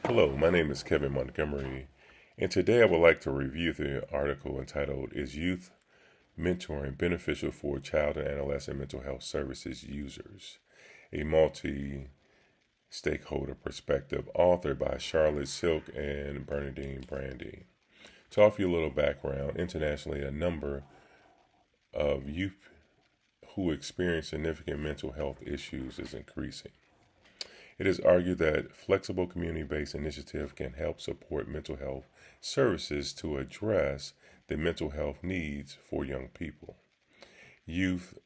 Hello, my name is Kevin Montgomery, and today I would like to review the article entitled Is Youth Mentoring Beneficial for Child and Adolescent Mental Health Services Users? A multi stakeholder perspective, authored by Charlotte Silk and Bernadine Brandy. To offer you a little background, internationally, a number of youth who experience significant mental health issues is increasing. It is argued that flexible community-based initiative can help support mental health services to address the mental health needs for young people. Youth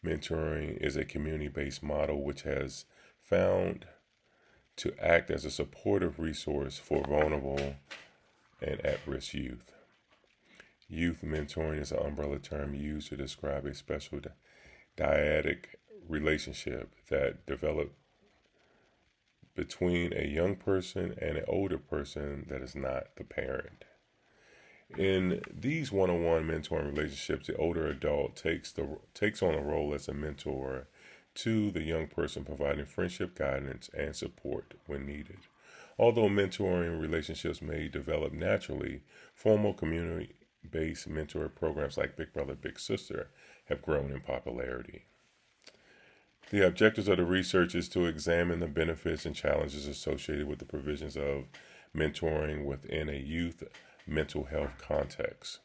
mentoring is a community-based model which has found to act as a supportive resource for vulnerable and at-risk youth. Youth mentoring is an umbrella term used to describe a special dyadic relationship that develops between a young person and an older person that is not the parent. In these one-on-one mentoring relationships, the older adult takes on a role as a mentor to the young person, providing friendship, guidance, and support when needed. Although mentoring relationships may develop naturally, formal community-based mentor programs like Big Brother, Big Sister have grown in popularity. The objectives of the research is to examine the benefits and challenges associated with the provisions of mentoring within a youth mental health context.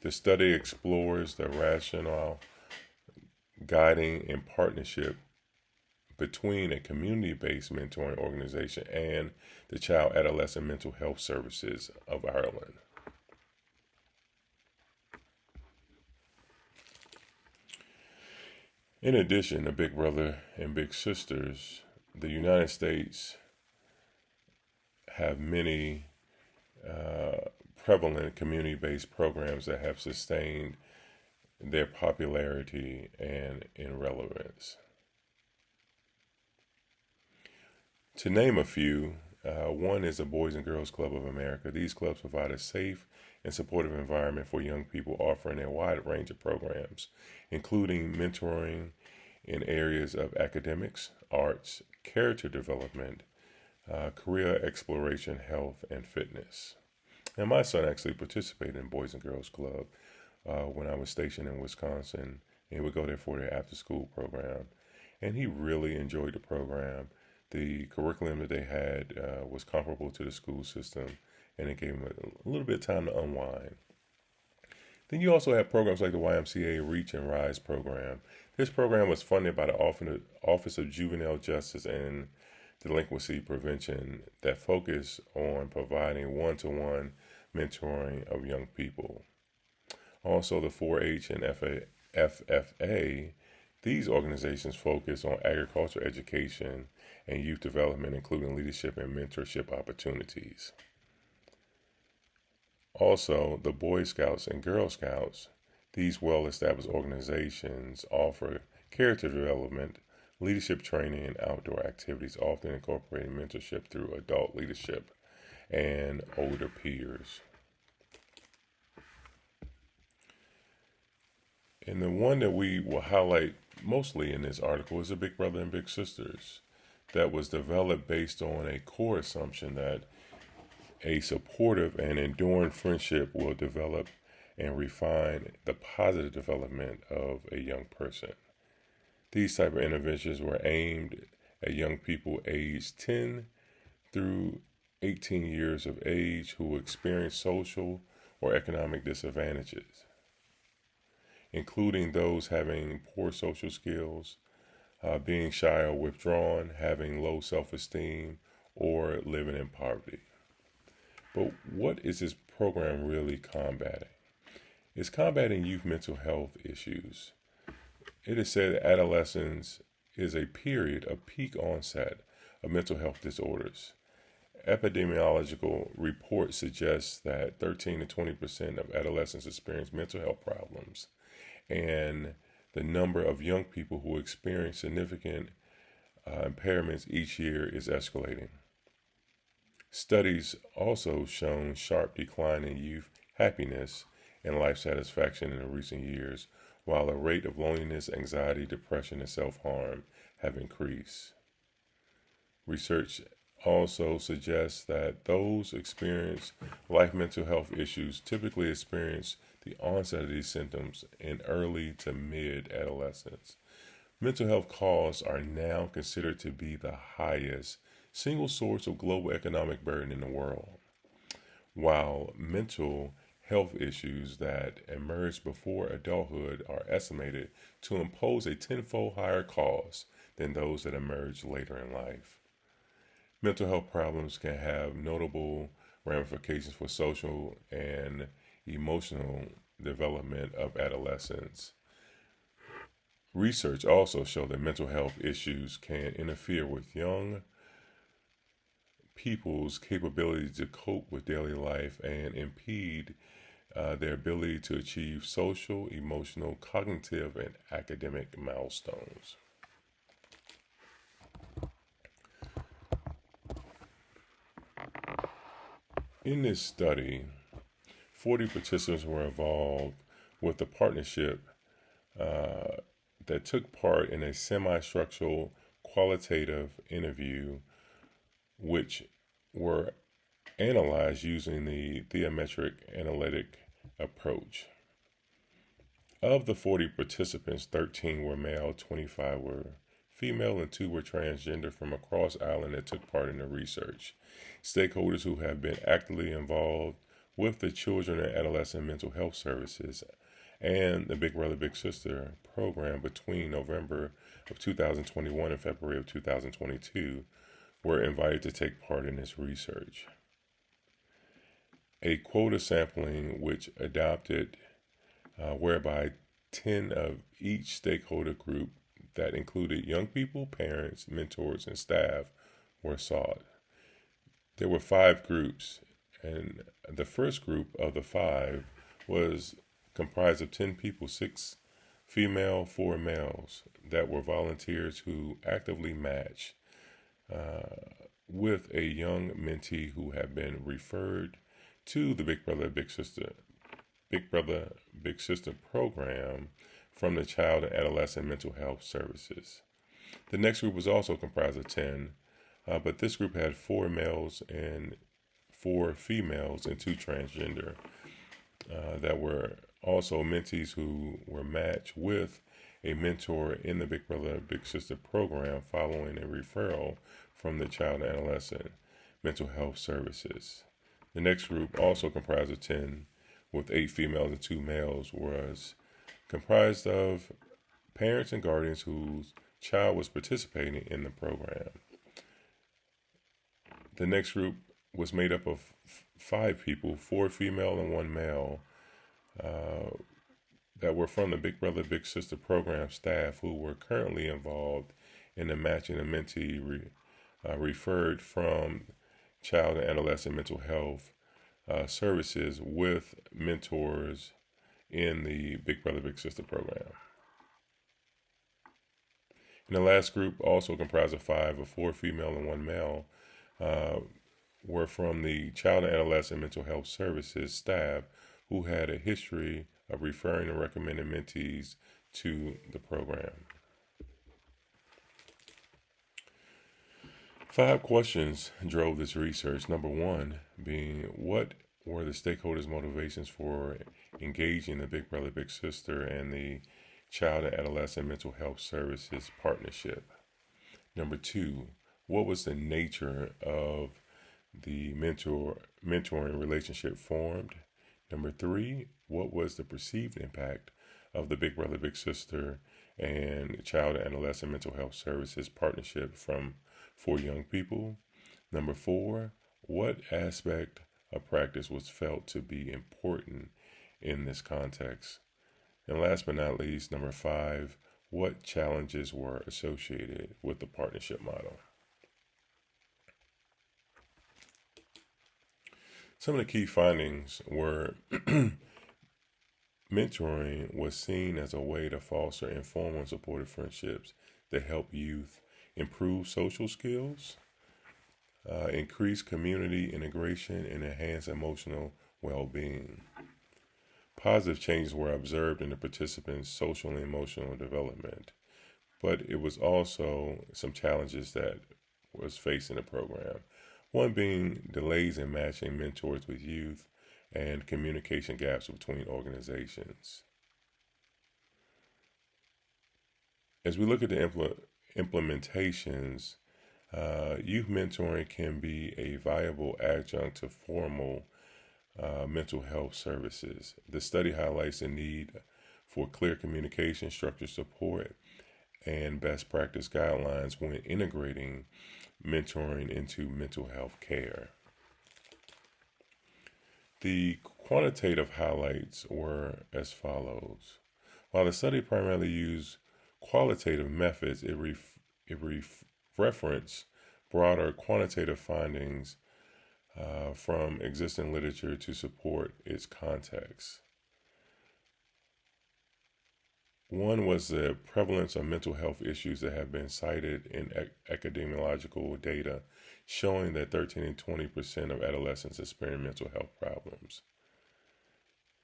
The study explores the rationale guiding and partnership between a community-based mentoring organization and the Child Adolescent Mental Health Services of Ireland. In addition to Big Brother and Big Sisters, the United States have many prevalent community-based programs that have sustained their popularity and in relevance. To name a few, one is the Boys and Girls Club of America. These clubs provide a safe and supportive environment for young people, offering a wide range of programs, including mentoring in areas of academics, arts, character development, career exploration, health, and fitness. And my son actually participated in Boys and Girls Club when I was stationed in Wisconsin. He would go there for their after-school program, and he really enjoyed the program. The curriculum that they had was comparable to the school system, and it gave him a little bit of time to unwind. Then you also have programs like the YMCA Reach and Rise program. This program was funded by the Office of Juvenile Justice and Delinquency Prevention that focus on providing one-to-one mentoring of young people. Also, the 4-H and FFA, these organizations focus on agriculture education and youth development, including leadership and mentorship opportunities. Also, the Boy Scouts and Girl Scouts, these well-established organizations offer character development, leadership training, and outdoor activities, often incorporating mentorship through adult leadership and older peers. And the one that we will highlight mostly in this article is the Big Brother and Big Sisters that was developed based on a core assumption that a supportive and enduring friendship will develop and refine the positive development of a young person. These type of interventions were aimed at young people aged 10 through 18 years of age who experience social or economic disadvantages, including those having poor social skills, being shy or withdrawn, having low self-esteem, or living in poverty. But what is this program really combating? It's combating youth mental health issues. It is said that adolescence is a period of peak onset of mental health disorders. Epidemiological reports suggest that 13 to 20% of adolescents experience mental health problems, and the number of young people who experience significant impairments each year is escalating. Studies also shown sharp decline in youth happiness and life satisfaction in recent years, while the rate of loneliness, anxiety, depression, and self-harm have increased. Research also suggests that those experience life mental health issues typically experience the onset of these symptoms in early to mid adolescence. Mental health costs are now considered to be the highest single source of global economic burden in the world, while mental health issues that emerge before adulthood are estimated to impose a tenfold higher cost than those that emerge later in life. Mental health problems can have notable ramifications for social and emotional development of adolescents. Research also shows that mental health issues can interfere with young people's capability to cope with daily life and impede their ability to achieve social, emotional, cognitive, and academic milestones. In this study, 40 participants were involved with a partnership uh, that took part in a semi structural qualitative interview, which were analyzed using the theometric analytic approach. Of the 40 participants, 13 were male, 25 were female, and 2 were transgender from across Ireland that took part in the research. Stakeholders who have been actively involved with the Children and Adolescent Mental Health Services and the Big Brother Big Sister program between November of 2021 and February of 2022 were invited to take part in this research. A quota sampling which adopted whereby 10 of each stakeholder group that included young people, parents, mentors, and staff were sought. There were 5 groups, and the first group of the 5 was comprised of 10 people, 6 female, 4 males, that were volunteers who actively matched with a young mentee who had been referred to the Big Brother Big Sister program from the Child and Adolescent Mental Health Services. The next group was also comprised of 10, but this group had 4 males and 4 females and 2 transgender that were also mentees who were matched with a mentor in the Big Brother Big Sister program following a referral from the Child and Adolescent Mental Health Services. The next group, also comprised of 10, with 8 females and 2 males, was comprised of parents and guardians whose child was participating in the program. The next group was made up of 5 people, 4 female and 1 male, that were from the Big Brother Big Sister program staff who were currently involved in the matching of mentee referred from Child and Adolescent Mental Health Services with mentors in the Big Brother Big Sister program. And the last group, also comprised of 5, of 4 female and 1 male, were from the Child and Adolescent Mental Health Services staff who had a history of referring and recommending mentees to the program. 5 questions drove this research. Number 1 being, what were the stakeholders' motivations for engaging the Big Brother Big Sister and the Child and Adolescent Mental Health Services partnership? Number 2, what was the nature of the mentoring relationship formed? Number 3, what was the perceived impact of the Big Brother Big Sister and Child and Adolescent Mental Health Services partnership for young people? Number 4, what aspect of practice was felt to be important in this context? And last but not least, number 5, what challenges were associated with the partnership model? Some of the key findings were mentoring was seen as a way to foster informal and supportive friendships that help youth improve social skills, increase community integration, and enhance emotional well-being. Positive changes were observed in the participants' social and emotional development, but it was also some challenges that was facing the program. one being delays in matching mentors with youth and communication gaps between organizations. As we look at the implementations, youth mentoring can be a viable adjunct to formal mental health services. The study highlights the need for clear communication, structured support, and best practice guidelines when integrating mentoring into mental health care. The quantitative highlights were as follows. While the study primarily used qualitative methods, it referenced broader quantitative findings from existing literature to support its context. One was the prevalence of mental health issues that have been cited in epidemiological data showing that 13 and 20% of adolescents experience mental health problems.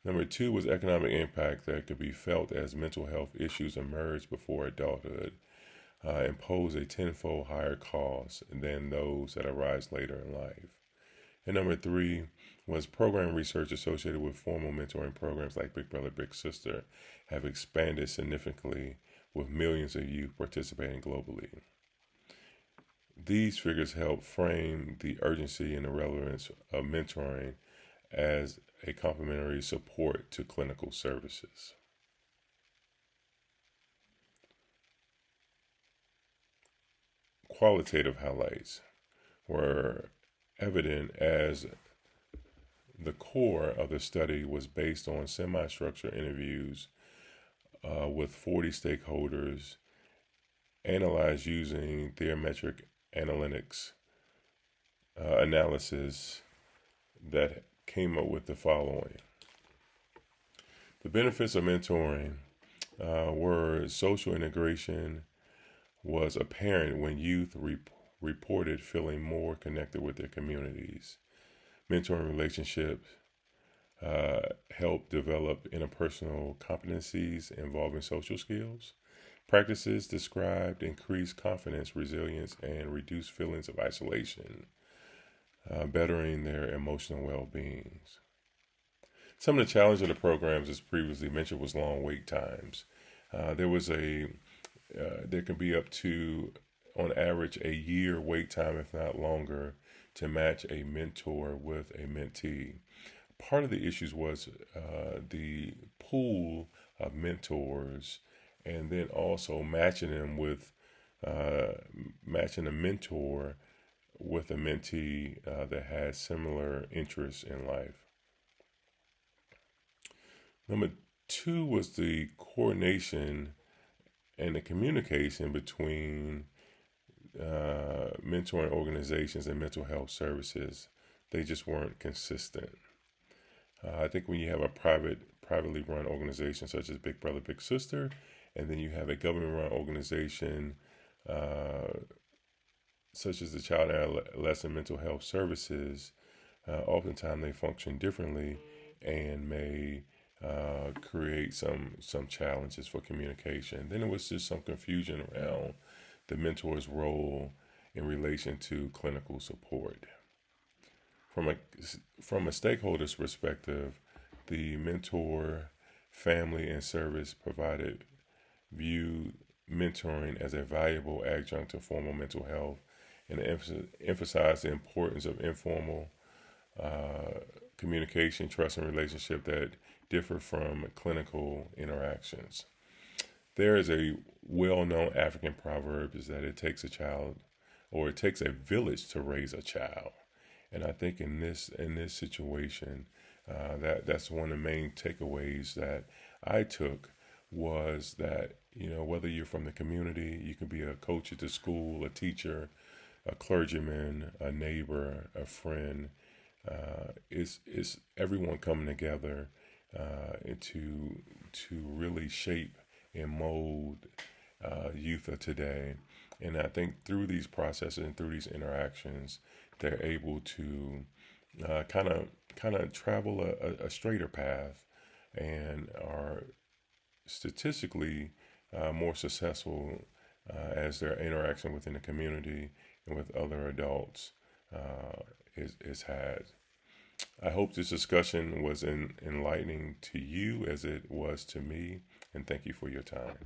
Number two was economic impact that could be felt as mental health issues emerge before adulthood, impose a tenfold higher cost than those that arise later in life. And number three was program research associated with formal mentoring programs like Big Brother, Big Sister have expanded significantly with millions of youth participating globally. These figures help frame the urgency and the relevance of mentoring as a complementary support to clinical services. Qualitative highlights were evident as the core of the study was based on semi-structured interviews with 40 stakeholders analyzed using theometric analytics analysis that came up with the following. The benefits of mentoring were social integration was apparent when youth reported feeling more connected with their communities. Mentoring relationships help develop interpersonal competencies involving social skills. Practices described increased confidence, resilience, and reduced feelings of isolation, bettering their emotional well-being. Some of the challenges of the programs, as previously mentioned, was long wait times. There can be up to, on average, a year wait time, if not longer, to match a mentor with a mentee. Part of the issues was the pool of mentors, and then also matching them with matching a mentor with a mentee that has similar interests in life. Number two was the coordination and the communication between mentoring organizations and mental health services. They just weren't consistent. I think when you have a privately run organization such as Big Brother, Big Sister, and then you have a government run organization such as the Child and Adolescent Mental Health Services, oftentimes they function differently and may create some challenges for communication. Then there was just some confusion around the mentor's role in relation to clinical support. From a stakeholder's perspective, the mentor, family, and service provided viewed mentoring as a valuable adjunct to formal mental health and emphasized the importance of informal communication, trust, and relationship that differ from clinical interactions. There is a well-known African proverb is that it takes a child or it takes a village to raise a child. And I think in this situation, that's one of the main takeaways that I took was that, you know, whether you're from the community, you can be a coach at the school, a teacher, a clergyman, a neighbor, a friend. It's everyone coming together to really shape and mold youth of today. And I think through these processes and through these interactions, they're able to kind of travel a straighter path and are statistically more successful as their interaction within the community and with other adults is had. I hope this discussion was enlightening to you as it was to me, and thank you for your time.